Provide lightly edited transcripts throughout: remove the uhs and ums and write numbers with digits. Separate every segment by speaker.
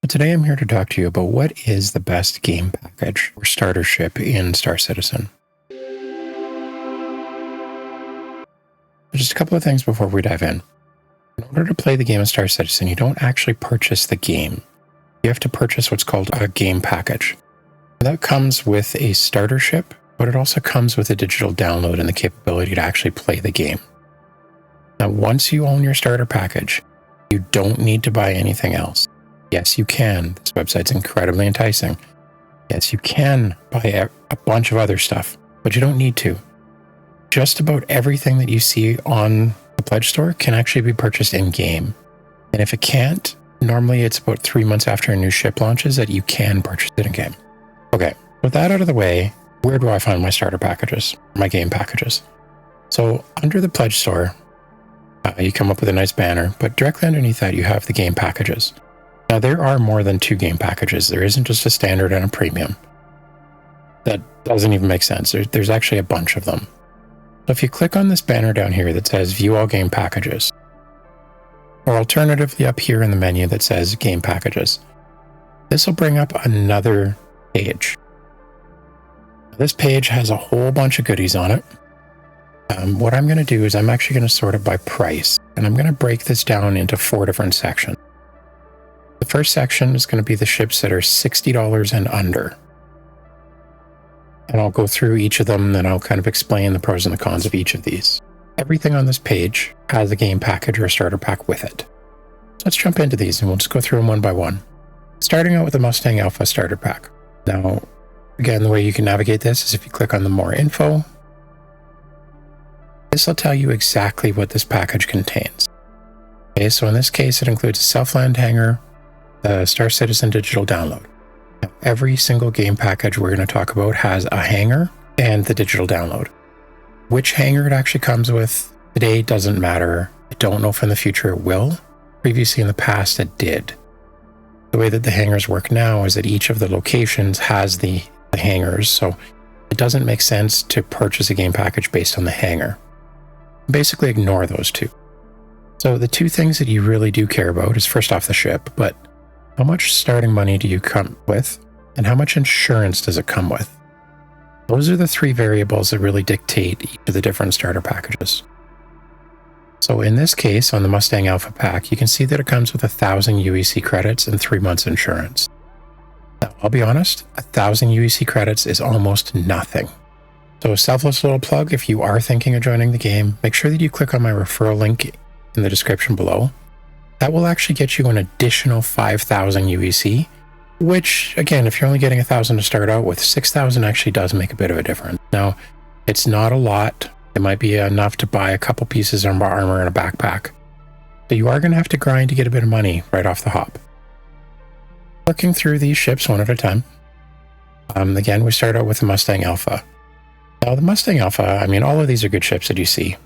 Speaker 1: Today I'm here to talk to you about what is the best game package or starter ship in Star Citizen. Just a couple of things before we dive in. In order to play the game of Star Citizen, you don't actually purchase the game. You have to purchase what's called a game package. That comes with a starter ship, but it also comes with a digital download and the capability to actually play the game. Now, once you own your starter package, you don't need to buy anything else. Yes, you can. This website's incredibly enticing. Yes, you can buy a bunch of other stuff, but you don't need to. Just about everything that you see on the Pledge Store can actually be purchased in-game. And if it can't, normally it's about 3 months after a new ship launches that you can purchase it in-game. Okay, with that out of the way, where do I find my starter packages, my game packages? So under the Pledge Store, you come up with a nice banner, but directly underneath that you have the game packages. Now, there are more than 2 game packages. There isn't just a standard and a premium. That doesn't even make sense. There's actually a bunch of them. So if you click on this banner down here that says View All Game Packages, or alternatively up here in the menu that says Game Packages, this will bring up another page. This page has a whole bunch of goodies on it. What I'm going to do is I'm actually going to sort it by price, and I'm going to break this down into 4 different sections. The first section is going to be the ships that are $60 and under. And I'll go through each of them, and I'll kind of explain the pros and the cons of each of these. Everything on this page has a game package or a starter pack with it. So let's jump into these, and we'll just go through them one by one. Starting out with the Mustang Alpha starter pack. Now, again, the way you can navigate this is if you click on the More Info. This will tell you exactly what this package contains. Okay, so in this case, it includes a self-land hangar, the Star Citizen digital download. Now, every single game package we're going to talk about has a hangar and the digital download. Which hangar it actually comes with today doesn't matter. I don't know if in the future it will. Previously in the past it did. The way that the hangars work now is that each of the locations has the hangars, so it doesn't make sense to purchase a game package based on the hangar. Basically ignore those two. So the 2 things that you really do care about is first off the ship, but how much starting money do you come with, and how much insurance does it come with? Those are the 3 variables that really dictate each of the different starter packages. So in this case, on the Mustang Alpha pack, you can see that it comes with 1,000 UEC credits and 3 months insurance. Now, I'll be honest, 1,000 UEC credits is almost nothing. So a selfless little plug, if you are thinking of joining the game, make sure that you click on my referral link in the description below. That will actually get you an additional 5,000 UEC, which, again, if you're only getting 1,000 to start out with, 6,000 actually does make a bit of a difference. Now, it's not a lot. It might be enough to buy a couple pieces of armor and a backpack. So you are going to have to grind to get a bit of money right off the hop. Working through these ships one at a time. Again, we start out with the Mustang Alpha. Now, the Mustang Alpha, I mean, all of these are good ships that you see.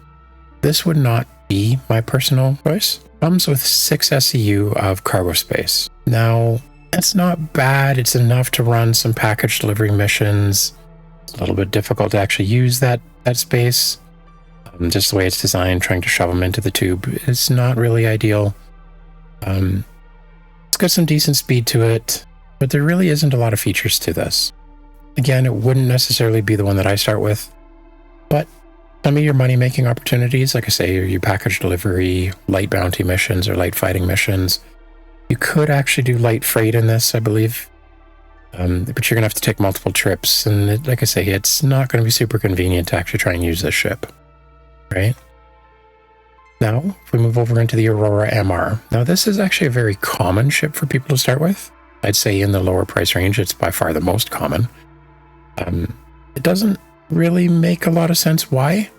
Speaker 1: This would not be my personal choice. Comes with 6 SCU of cargo space. Now, that's not bad. It's enough to run some package delivery missions. It's a little bit difficult to actually use that space. Just the way it's designed, trying to shove them into the tube, it's not really ideal. It's got some decent speed to it, but there really isn't a lot of features to this. Again, it wouldn't necessarily be the one that I start with, but some of your money-making opportunities, like I say, your package delivery, light bounty missions, or light fighting missions, you could actually do light freight in this, I believe. But you're going to have to take multiple trips, and like I say, it's not going to be super convenient to actually try and use this ship, right? Now, if we move over into the Aurora MR. Now, this is actually a very common ship for people to start with. I'd say in the lower price range, it's by far the most common. It doesn't really make a lot of sense why.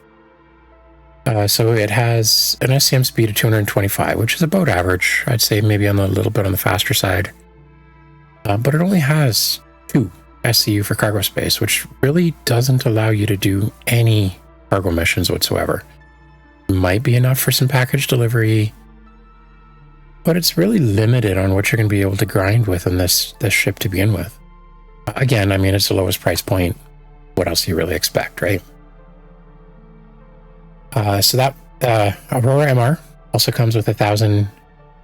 Speaker 1: So it has an SCM speed of 225, which is about average. I'd say maybe on a little bit on the faster side. But it only has 2 SCU for cargo space, which really doesn't allow you to do any cargo missions whatsoever. It might be enough for some package delivery, but it's really limited on what you're going to be able to grind with in this ship to begin with. Again, I mean, it's the lowest price point. What else do you really expect, right? So that Aurora MR also comes with 1,000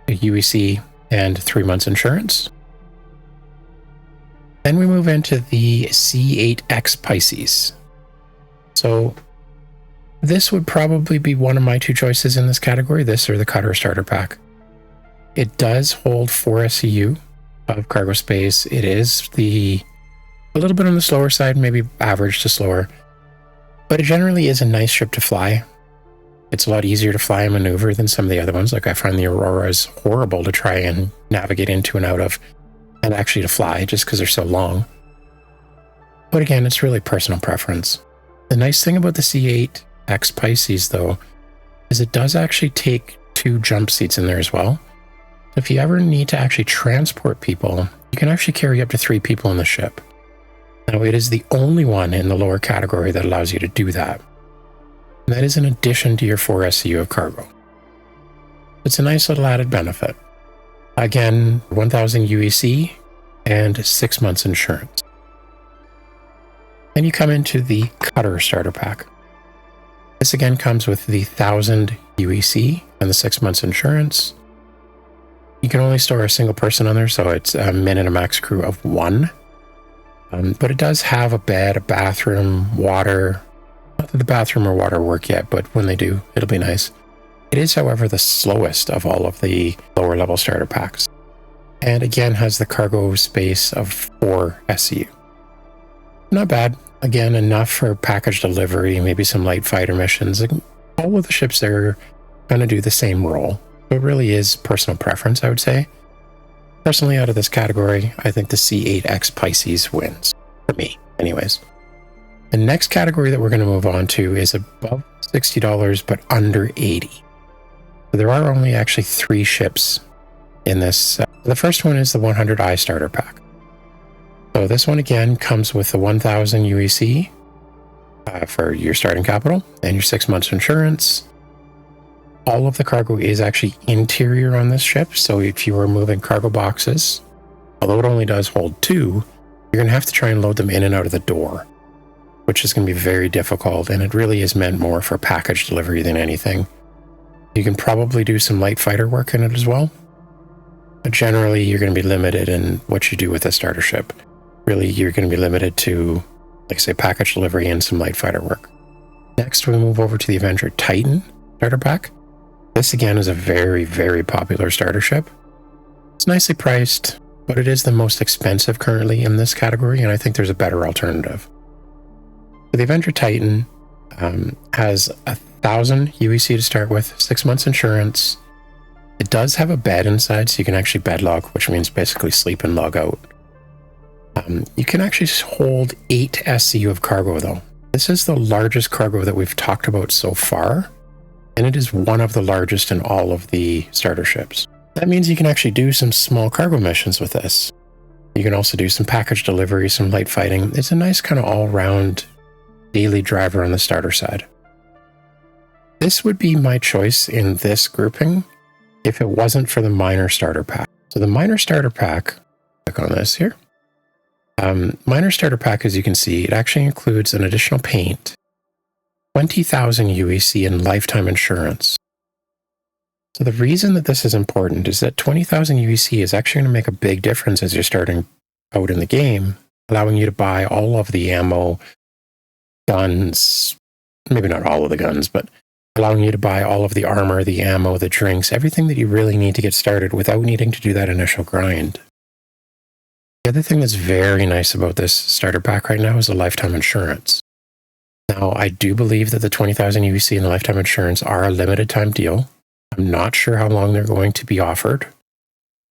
Speaker 1: UEC and 3 months insurance. Then we move into the C8X Pisces. So this would probably be one of my two choices in this category, this or the Cutter Starter Pack. It does hold 4 SCU of cargo space. It is a little bit on the slower side, maybe average to slower, but it generally is a nice ship to fly. It's a lot easier to fly and maneuver than some of the other ones. Like I find the Aurora is horrible to try and navigate into and out of, and actually to fly just because they're so long. But again, it's really personal preference. The nice thing about the C8X Pisces though, is it does actually take 2 jump seats in there as well. If you ever need to actually transport people, you can actually carry up to 3 people in the ship. Now, it is the only one in the lower category that allows you to do that. And that is in addition to your 4 SCU of cargo. It's a nice little added benefit. Again, 1,000 UEC and 6 months insurance. And you come into the Cutter Starter Pack. This again comes with the 1,000 UEC and the 6 months insurance. You can only store a single person on there, so it's a min and a max crew of 1. But it does have a bed, a bathroom, water. Not that the bathroom or water work yet, but when they do, it'll be nice. It is, however, the slowest of all of the lower level starter packs. And again, has the cargo space of 4 SCU. Not bad. Again, enough for package delivery, maybe some light fighter missions. All of the ships there kind of do the same role. It really is personal preference, I would say. Personally, out of this category, I think the C8X Pisces wins. For me, anyways. The next category that we're going to move on to is above $60, but under $80. So there are only actually 3 ships in this. The first one is the 100i Starter Pack. So this one, again, comes with the 1,000 UEC for your starting capital and your 6 months insurance. All of the cargo is actually interior on this ship, so if you are moving cargo boxes, although it only does hold 2, you're going to have to try and load them in and out of the door, which is going to be very difficult, and it really is meant more for package delivery than anything. You can probably do some light fighter work in it as well, but generally you're going to be limited in what you do with a starter ship. Really, you're going to be limited to, like I say, package delivery and some light fighter work. Next, we move over to the Avenger Titan Starter Pack. This again is a very, very popular starter ship. It's nicely priced, but it is the most expensive currently in this category, and I think there's a better alternative. So the Avenger Titan has 1,000 UEC to start with, 6 months insurance. It does have a bed inside, so you can actually bed log, which means basically sleep and log out. You can actually hold 8 SCU of cargo though. This is the largest cargo that we've talked about so far, and it is one of the largest in all of the starter ships. That means you can actually do some small cargo missions with this. You can also do some package delivery, some light fighting. It's a nice kind of all-round daily driver on the starter side. This would be my choice in this grouping if it wasn't for the minor starter pack. So the minor starter pack, click on this here. Minor starter pack, as you can see, it actually includes an additional paint, 20,000 UEC and lifetime insurance. So the reason that this is important is that 20,000 UEC is actually going to make a big difference as you're starting out in the game, allowing you to buy all of the ammo, guns, maybe not all of the guns, but allowing you to buy all of the armor, the ammo, the drinks, everything that you really need to get started without needing to do that initial grind. The other thing that's very nice about this starter pack right now is the lifetime insurance. Now, I do believe that the 20,000 UEC and the lifetime insurance are a limited time deal. I'm not sure how long they're going to be offered.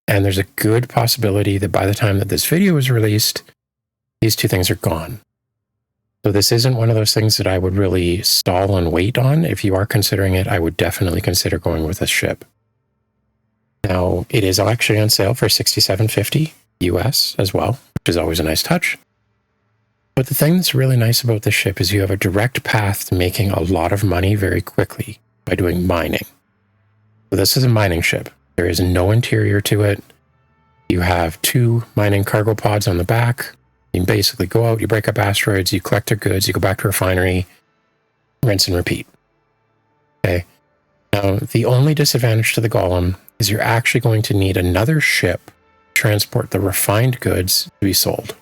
Speaker 1: And there's a good possibility that by the time that this video is released, these 2 things are gone. So this isn't one of those things that I would really stall and wait on. If you are considering it, I would definitely consider going with this ship. Now, it is actually on sale for $67.50 US as well, which is always a nice touch. But the thing that's really nice about this ship is you have a direct path to making a lot of money very quickly by doing mining. So this is a mining ship. There is no interior to it. You have 2 mining cargo pods on the back. You can basically go out, you break up asteroids, you collect their goods, you go back to a refinery, rinse and repeat. Okay. Now, the only disadvantage to the Golem is you're actually going to need another ship to transport the refined goods to be sold.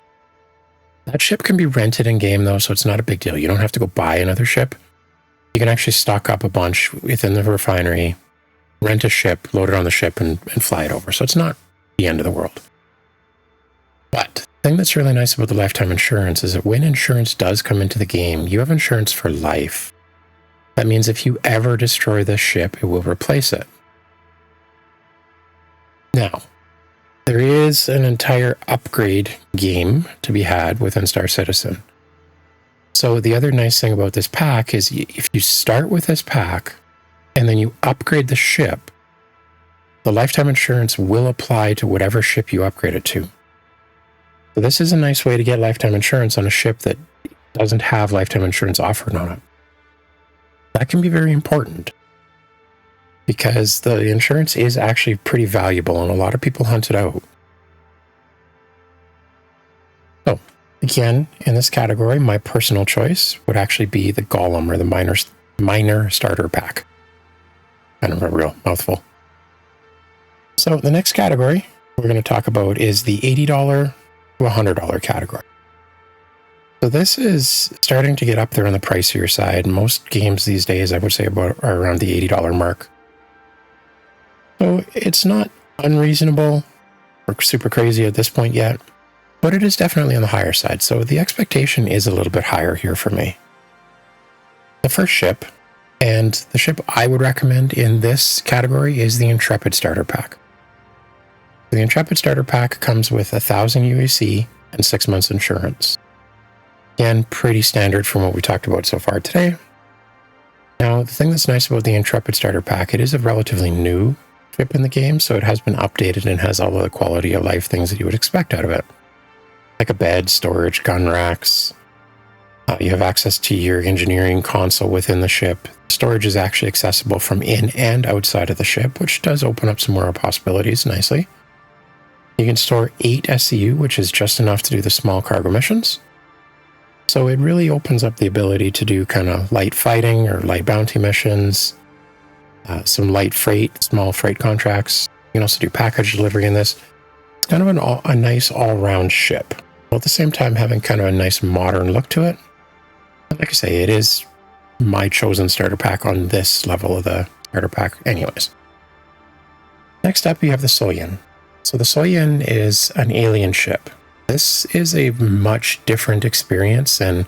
Speaker 1: That ship can be rented in game though, so it's not a big deal. You don't have to go buy another ship. You can actually stock up a bunch within the refinery, rent a ship, load it on the ship, and fly it over. So it's not the end of the world. But the thing that's really nice about the lifetime insurance is that when insurance does come into the game, you have insurance for life. That means if you ever destroy this ship, it will replace it. Now, there is an entire upgrade game to be had within Star Citizen. So the other nice thing about this pack is if you start with this pack and then you upgrade the ship, the lifetime insurance will apply to whatever ship you upgrade it to. So this is a nice way to get lifetime insurance on a ship that doesn't have lifetime insurance offered on it. That can be very important because the insurance is actually pretty valuable and a lot of people hunt it out. So again, in this category, my personal choice would actually be the Golem or the minor starter pack. Kind of a real mouthful. So the next category we're going to talk about is the $80 to $100 category. So this is starting to get up there on the pricier side. Most games these days, I would say, are around the $80 mark. So it's not unreasonable or super crazy at this point yet, but it is definitely on the higher side. So the expectation is a little bit higher here for me. The first ship, and the ship I would recommend in this category, is the Intrepid Starter Pack. The Intrepid Starter Pack comes with 1,000 UEC and 6 months insurance. Again, pretty standard from what we talked about so far today. Now, the thing that's nice about the Intrepid Starter Pack, it is a relatively new ship in the game, so it has been updated and has all of the quality of life things that you would expect out of it. Like a bed, storage, gun racks. You have access to your engineering console within the ship. Storage is actually accessible from in and outside of the ship, which does open up some more possibilities nicely. You can store 8 SCU, which is just enough to do the small cargo missions. So it really opens up the ability to do kind of light fighting or light bounty missions, some light freight, small freight contracts. You can also do package delivery in this. It's kind of a nice all-round ship, while at the same time having kind of a nice modern look to it. And like I say, it is my chosen starter pack on this level of the starter pack anyways. Next up, you have the Soyun. So the Soyun is an alien ship. This is a much different experience than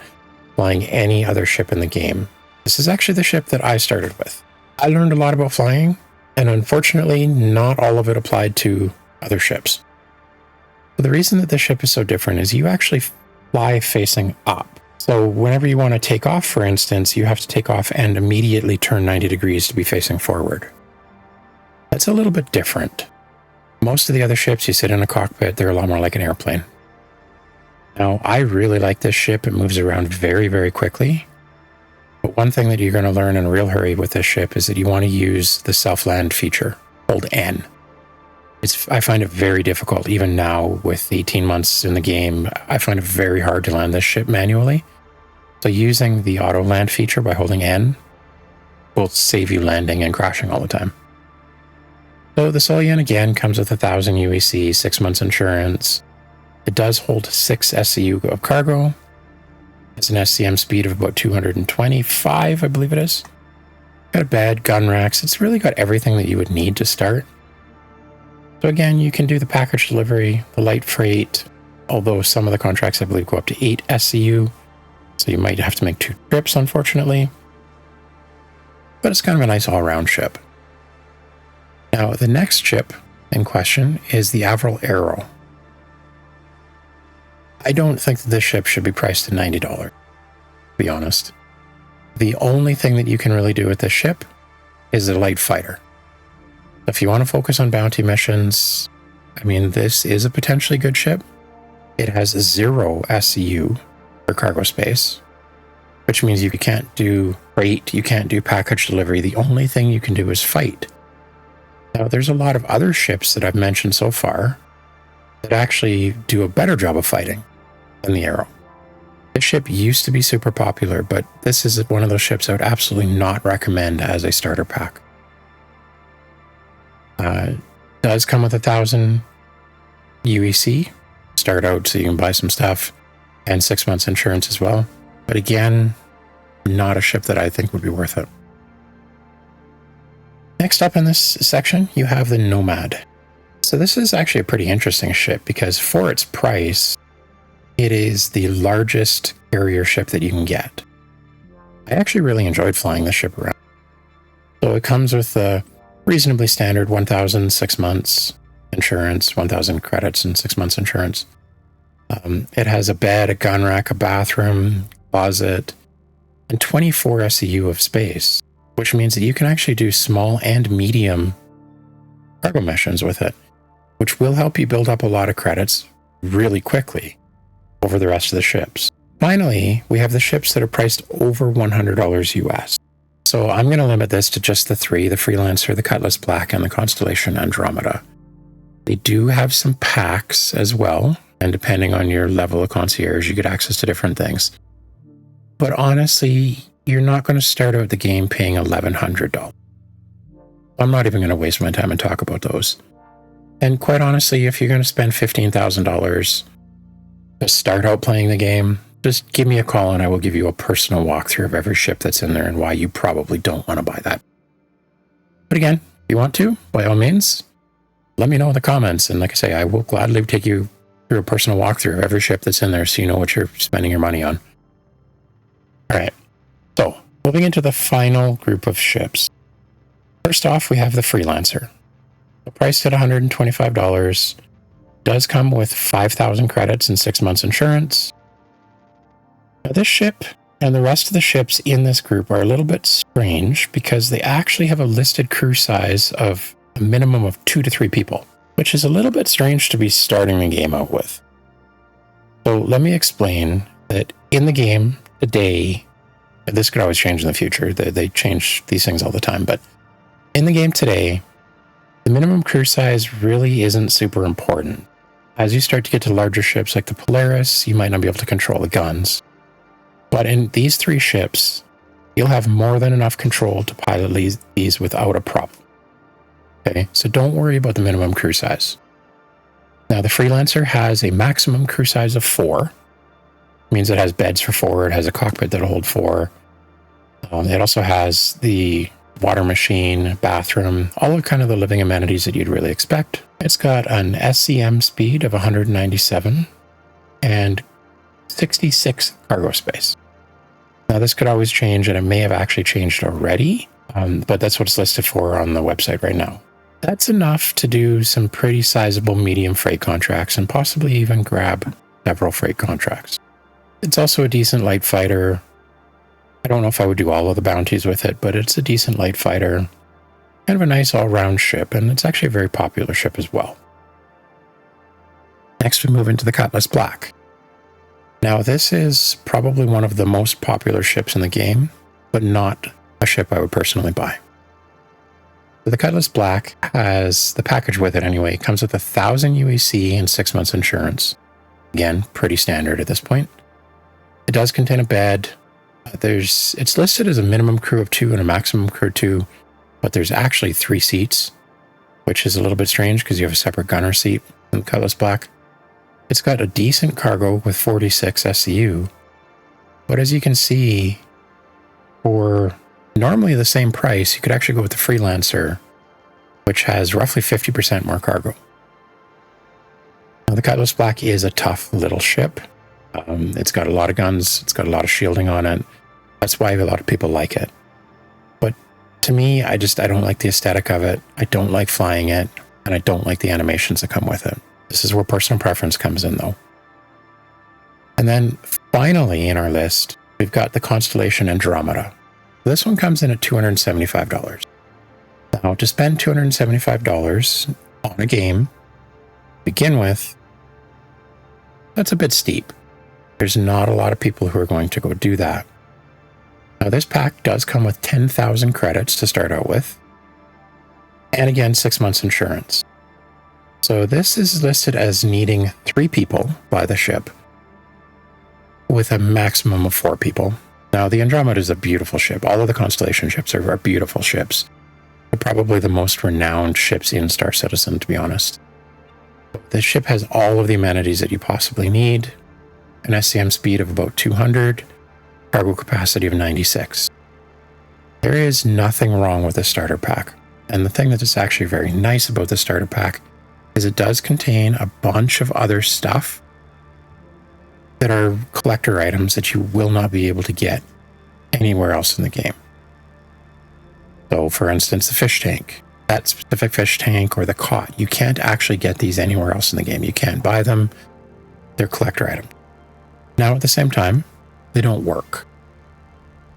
Speaker 1: flying any other ship in the game. This is actually the ship that I started with. I learned a lot about flying, and unfortunately, not all of it applied to other ships. But the reason that this ship is so different is you actually fly facing up. So whenever you want to take off, for instance, you have to take off and immediately turn 90 degrees to be facing forward. That's a little bit different. Most of the other ships, you sit in a cockpit, they're a lot more like an airplane. Now, I really like this ship. It moves around very, very quickly. But one thing that you're going to learn in a real hurry with this ship is that you want to use the self-land feature, called N. I find it very difficult, even now with 18 months in the game, I find it very hard to land this ship manually. So using the auto land feature by holding N will save you landing and crashing all the time. So the Soyun again comes with 1,000 UEC, 6 months insurance. It does hold 6 SCU of cargo. It's an SCM speed of about 225, I believe it is. Got a bed, gun racks. It's really got everything that you would need to start. So again, you can do the package delivery, the light freight, although some of the contracts I believe go up to 8 SCU. So you might have to make 2 trips, unfortunately. But it's kind of a nice all-around ship. Now, the next ship in question is the Avenger Titan. I don't think that this ship should be priced at $90, to be honest. The only thing that you can really do with this ship is a light fighter. If you want to focus on bounty missions, I mean, this is a potentially good ship. It has 0 SCU for cargo space, which means you can't do freight, you can't do package delivery. The only thing you can do is fight. Now, there's a lot of other ships that I've mentioned so far that actually do a better job of fighting than the Arrow. This ship used to be super popular, but this is one of those ships I would absolutely not recommend as a starter pack. Does come with 1,000 UEC. Start out so you can buy some stuff. and 6 months insurance as well. But again, not a ship that I think would be worth it. Next up in this section, you have the Nomad. So this is actually a pretty interesting ship because for its price, it is the largest carrier ship that you can get. I actually really enjoyed flying this ship around. So it comes with a reasonably standard 1,000 6 months insurance, 1,000 credits and 6 months insurance. It has a bed, a gun rack, a bathroom, closet, and 24 SEU of space, which means that you can actually do small and medium cargo missions with it, which will help you build up a lot of credits really quickly over the rest of the ships. Finally, we have the ships that are priced over $100 US. So I'm going to limit this to just the three, the Freelancer, the Cutlass Black, and the Constellation Andromeda. They do have some packs as well, and depending on your level of concierge, you get access to different things. But honestly, you're not going to start out the game paying $1,100. I'm not even going to waste my time and talk about those. And quite honestly, if you're going to spend $15,000 to start out playing the game, just give me a call and I will give you a personal walkthrough of every ship that's in there and why you probably don't want to buy that. But again, if you want to, by all means, let me know in the comments. And like I say, I will gladly take you through a personal walkthrough of every ship that's in there so you know what you're spending your money on. All right, so moving into the final group of ships. First off, we have the Freelancer. Priced at $125, does come with 5,000 credits and 6 months insurance. Now this ship and the rest of the ships in this group are a little bit strange because they actually have a listed crew size of a minimum of 2 to 3 people, which is a little bit strange to be starting the game out with. So let me explain that in the game today, this could always change in the future, they change these things all the time, but in the game today, the minimum crew size really isn't super important. As you start to get to larger ships like the Polaris, you might not be able to control the guns. But in these 3 ships, you'll have more than enough control to pilot these without a problem. Okay, so don't worry about the minimum crew size. Now, the Freelancer has a maximum crew size of 4. It means it has beds for 4, it has a cockpit that'll hold 4. It also has the water machine, bathroom, all of kind of the living amenities that you'd really expect. It's got an SCM speed of 197 and 66 cargo space. Now this could always change, and it may have actually changed already, but that's what it's listed for on the website right now. That's enough to do some pretty sizable medium freight contracts and possibly even grab several freight contracts. It's also a decent light fighter. I don't know if I would do all of the bounties with it, but it's a decent light fighter. Kind of a nice all-round ship, and it's actually a very popular ship as well. Next, we move into the Cutlass Black. Now, this is probably one of the most popular ships in the game, but not a ship I would personally buy. The Cutlass Black has the package with it anyway. It comes with 1,000 UEC and 6 months insurance. Again, pretty standard at this point. It does contain a bed. It's listed as a minimum crew of 2 and a maximum crew of 2, but there's actually 3 seats, which is a little bit strange because you have a separate gunner seat in the Cutlass Black. It's got a decent cargo with 46 SCU, but as you can see, for normally the same price, you could actually go with the Freelancer, which has roughly 50% more cargo. Now, the Cutlass Black is a tough little ship. It's got a lot of guns, it's got a lot of shielding on it. That's why a lot of people like it. But to me, I don't like the aesthetic of it. I don't like flying it, and I don't like the animations that come with it. This is where personal preference comes in, though. And then finally in our list, we've got the Constellation Andromeda. This one comes in at $275. Now, to spend $275 on a game to begin with, that's a bit steep. There's not a lot of people who are going to go do that. Now, this pack does come with 10,000 credits to start out with, and again, 6 months insurance. So this is listed as needing 3 people by the ship, with a maximum of 4 people. Now, the Andromeda is a beautiful ship. All of the Constellation ships are beautiful ships. They're probably the most renowned ships in Star Citizen, to be honest. This ship has all of the amenities that you possibly need. an SCM speed of about 200, cargo capacity of 96. There is nothing wrong with the starter pack. And the thing that is actually very nice about the starter pack is it does contain a bunch of other stuff that are collector items that you will not be able to get anywhere else in the game. So for instance, the fish tank, that specific fish tank or the cot, you can't actually get these anywhere else in the game. You can't buy them. They're collector items. Now at the same time, they don't work.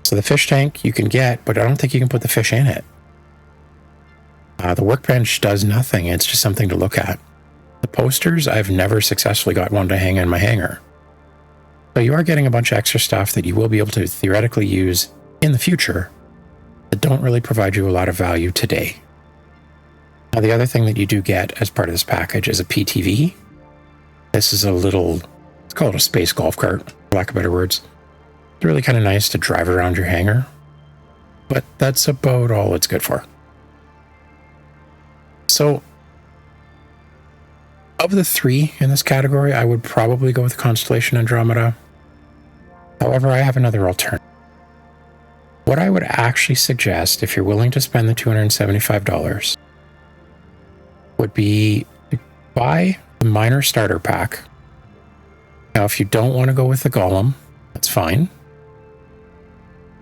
Speaker 1: So the fish tank you can get, but I don't think you can put the fish in it. The workbench does nothing. It's just something to look at. The posters, I've never successfully got one to hang in my hangar. So you are getting a bunch of extra stuff that you will be able to theoretically use in the future that don't really provide you a lot of value today. Now, the other thing that you do get as part of this package is a PTV. This is a little, let's call it a space golf cart, for lack of better words. It's really kind of nice to drive around your hangar, but that's about all it's good for. So, of the three in this category, I would probably go with Constellation Andromeda. However, I have another alternative. What I would actually suggest, if you're willing to spend the $275, would be to buy the minor starter pack. Now, if you don't want to go with the Golem, that's fine.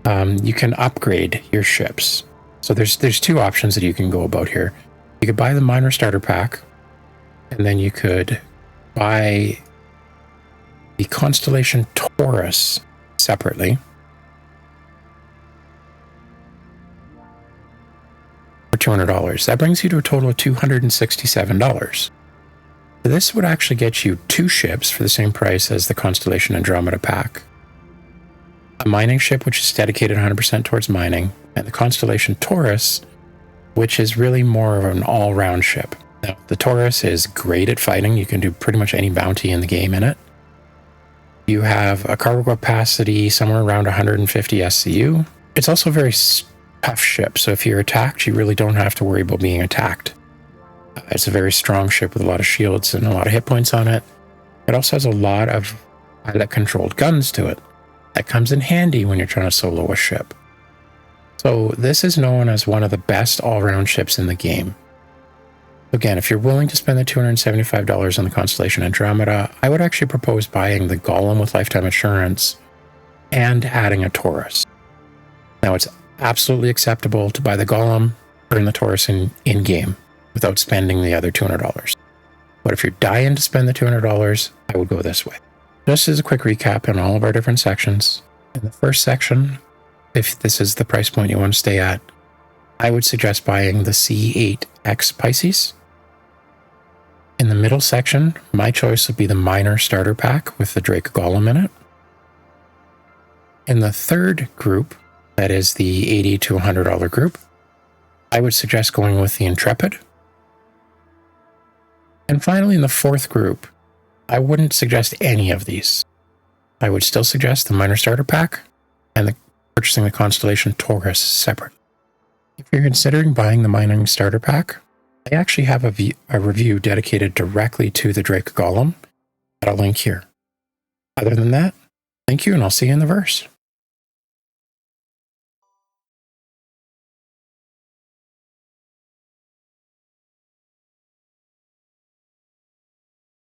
Speaker 1: You can upgrade your ships. So there's two options that you can go about here. You could buy the minor starter pack, and then you could buy the Constellation Taurus separately for $200. That brings you to a total of $267. So this would actually get you two ships for the same price as the Constellation Andromeda pack. A mining ship, which is dedicated 100% towards mining, and the Constellation Taurus, which is really more of an all-round ship. Now, the Taurus is great at fighting. You can do pretty much any bounty in the game in it. You have a cargo capacity somewhere around 150 SCU. It's also a very tough ship, so if you're attacked, you really don't have to worry about being attacked. It's a very strong ship with a lot of shields and a lot of hit points on it. It also has a lot of pilot-controlled guns to it. That comes in handy when you're trying to solo a ship. So this is known as one of the best all-round ships in the game. Again, if you're willing to spend the $275 on the Constellation Andromeda, I would actually propose buying the Golem with lifetime assurance and adding a Taurus. Now, it's absolutely acceptable to buy the Golem or the Taurus in-game without spending the other $200. But if you're dying to spend the $200, I would go this way. Just as a quick recap on all of our different sections. In the first section, if this is the price point you want to stay at, I would suggest buying the C8X Pisces. In the middle section, my choice would be the minor starter pack with the Drake Golem in it. In the third group, that is the $80 to $100 group, I would suggest going with the Intrepid. And finally, in the fourth group, I wouldn't suggest any of these. I would still suggest the minor starter pack and purchasing the Constellation Taurus separate. If you're considering buying the mining starter pack, I actually have a review dedicated directly to the Drake Golem that I'll link here. Other than that, thank you, and I'll see you in the verse.